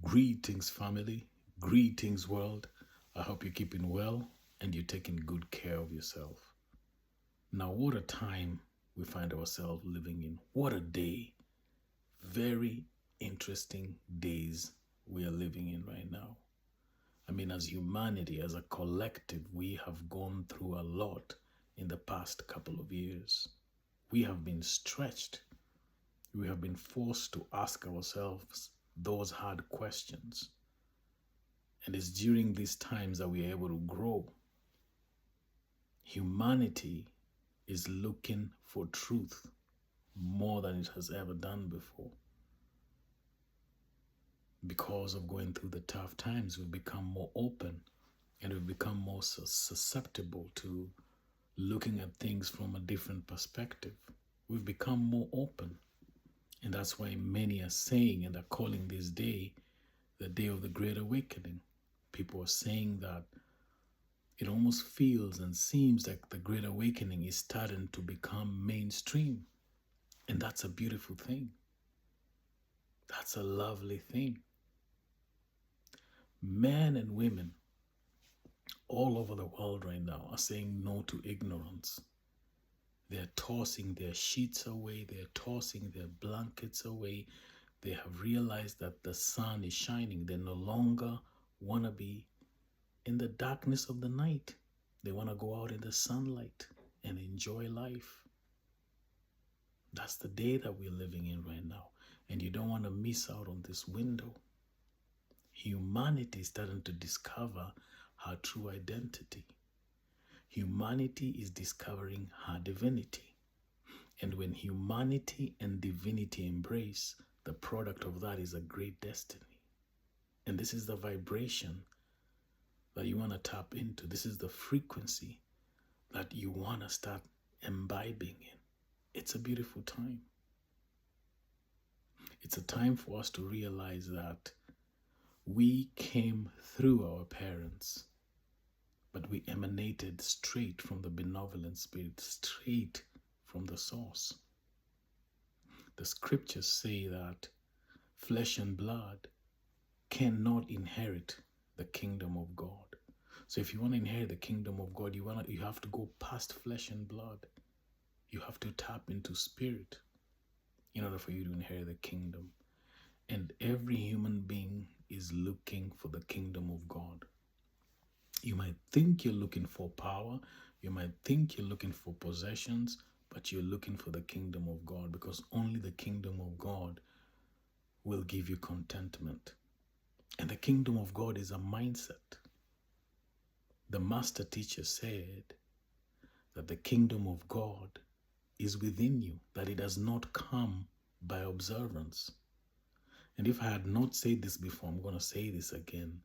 Greetings, family. Greetings, world. I hope you're keeping well and you're taking good care of yourself. Now, what a time we find ourselves living in. What a day. Very interesting days we are living in right now. I mean, as humanity, as a collective, we have gone through a lot in the past couple of years. We have been stretched. We have been forced to ask ourselves those hard questions. And it's during these times that we are able to grow. Humanity is looking for truth more than it has ever done before. Because of going through the tough times, we've become more open and we've become more susceptible to looking at things from a different perspective. We've become more open. And that's why many are saying and are calling this day the day of the Great Awakening. People are saying that it almost feels and seems like the Great Awakening is starting to become mainstream. And that's a beautiful thing. That's a lovely thing. Men and women all over the world right now are saying no to ignorance. They're tossing their sheets away. They're tossing their blankets away. They have realized that the sun is shining. They no longer want to be in the darkness of the night. They want to go out in the sunlight and enjoy life. That's the day that we're living in right now. And you don't want to miss out on this window. Humanity is starting to discover her true identity. Humanity is discovering her divinity. And when humanity and divinity embrace, the product of that is a great destiny. And this is the vibration that you want to tap into. This is the frequency that you want to start imbibing in. It's a beautiful time. It's a time for us to realize that we came through our parents, but we emanated straight from the benevolent spirit, straight from the source. The scriptures say that flesh and blood cannot inherit the kingdom of God. So if you want to inherit the kingdom of God, you have to go past flesh and blood. You have to tap into spirit in order for you to inherit the kingdom. And every human being is looking for the kingdom of God. You might think you're looking for power. You might think you're looking for possessions, but you're looking for the kingdom of God, because only the kingdom of God will give you contentment. And the kingdom of God is a mindset. The master teacher said that the kingdom of God is within you, that it does not come by observance. And if I had not said this before, I'm going to say this again,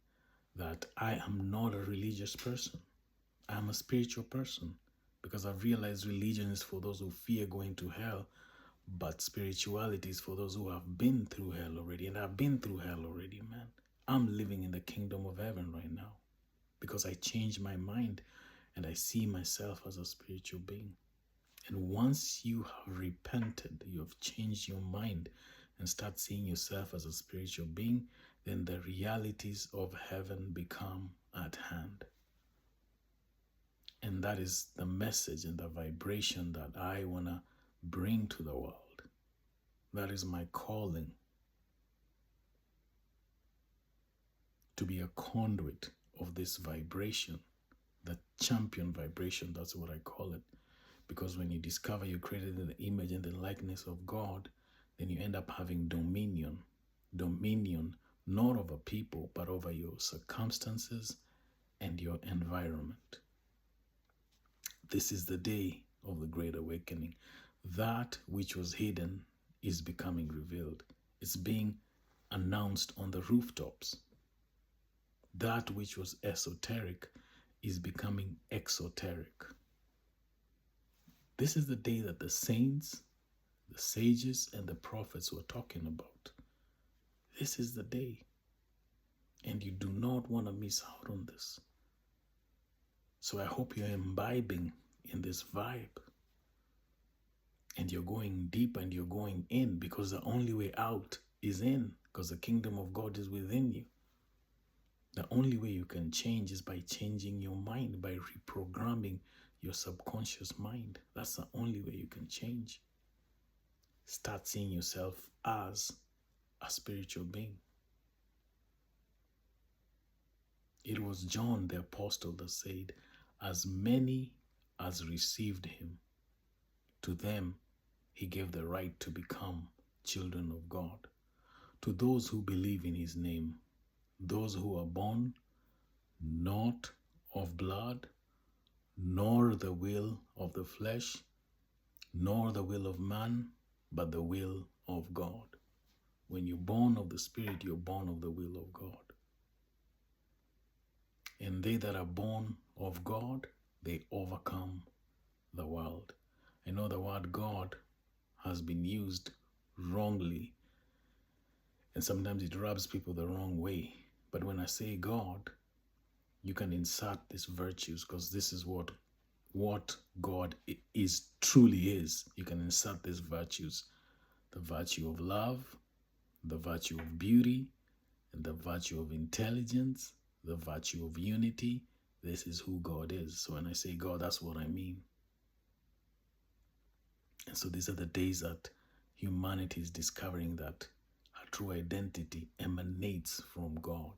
that I am not a religious person. I'm a spiritual person, because I've realized religion is for those who fear going to hell, but spirituality is for those who have been through hell already. And I've been through hell already, man. I'm living in the kingdom of heaven right now because I changed my mind and I see myself as a spiritual being. And once you have repented, you have changed your mind and start seeing yourself as a spiritual being, then the realities of heaven become at hand. And that is the message and the vibration that I want to bring to the world. That is my calling, to be a conduit of this vibration, the champion vibration, that's what I call it. Because when you discover you're created in the image and the likeness of God, then you end up having dominion. Dominion not over people, but over your circumstances and your environment. This is the day of the Great Awakening. That which was hidden is becoming revealed. It's being announced on the rooftops. That which was esoteric is becoming exoteric. This is the day that the saints, the sages, and the prophets were talking about. This is the day. And you do not want to miss out on this. So I hope you're imbibing in this vibe. And you're going deep and you're going in, because the only way out is in. because the kingdom of God is within you. The only way you can change is by changing your mind, by reprogramming your subconscious mind. That's the only way you can change. Start seeing yourself as a spiritual being. It was John the apostle that said, as many as received him, to them he gave the right to become children of God. To those who believe in his name, those who are born not of blood, nor the will of the flesh, nor the will of man, but the will of God. When you're born of the Spirit, you're born of the will of God. And they that are born of God, they overcome the world. I know the word God has been used wrongly, and sometimes it rubs people the wrong way. But when I say God, you can insert these virtues, because this is what God truly is. You can insert these virtues: the virtue of love, the virtue of beauty, and the virtue of intelligence, the virtue of unity. This is who God is. So when I say God, that's what I mean. And so these are the days that humanity is discovering that her true identity emanates from God.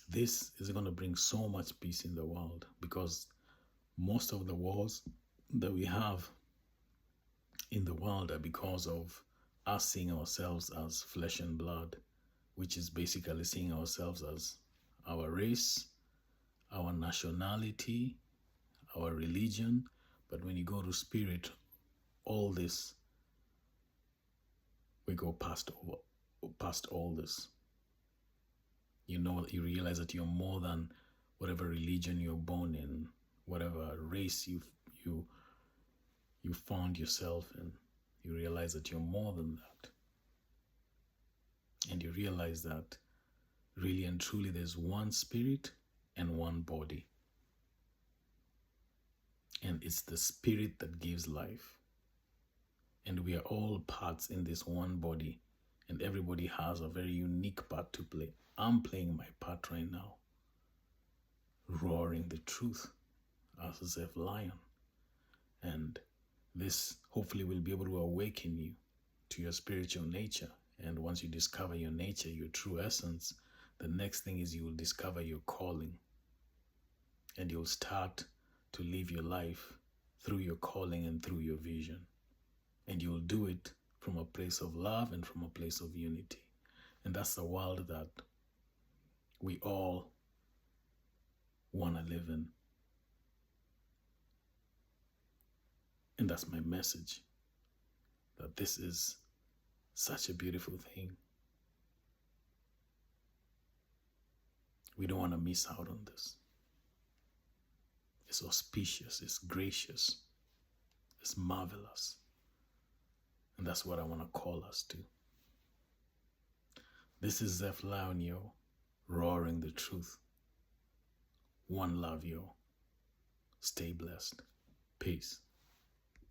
This is going to bring so much peace in the world, because most of the wars that we have in the world are because of us seeing ourselves as flesh and blood, which is basically seeing ourselves as our race, our nationality, our religion. But when you go to spirit, all this, we go past all this. You realize that you're more than whatever religion you're born in, whatever race you found yourself in. You realize that you're more than that. And you realize that really and truly there's one spirit and one body. And it's the spirit that gives life. And we are all parts in this one body. And everybody has a very unique part to play. I'm playing my part right now, roaring the truth as a Zeph Lion. And this hopefully will be able to awaken you to your spiritual nature. And once you discover your nature, your true essence, the next thing is you will discover your calling. And you'll start to live your life through your calling and through your vision. And you'll do it from a place of love and from a place of unity. And that's the world that we all want to live in. And that's my message, that this is such a beautiful thing. We don't want to miss out on this. It's auspicious, it's gracious, it's marvelous. And that's what I want to call us to. This is Zeph Lion, yo, roaring the truth. One love, yo. Stay blessed. Peace.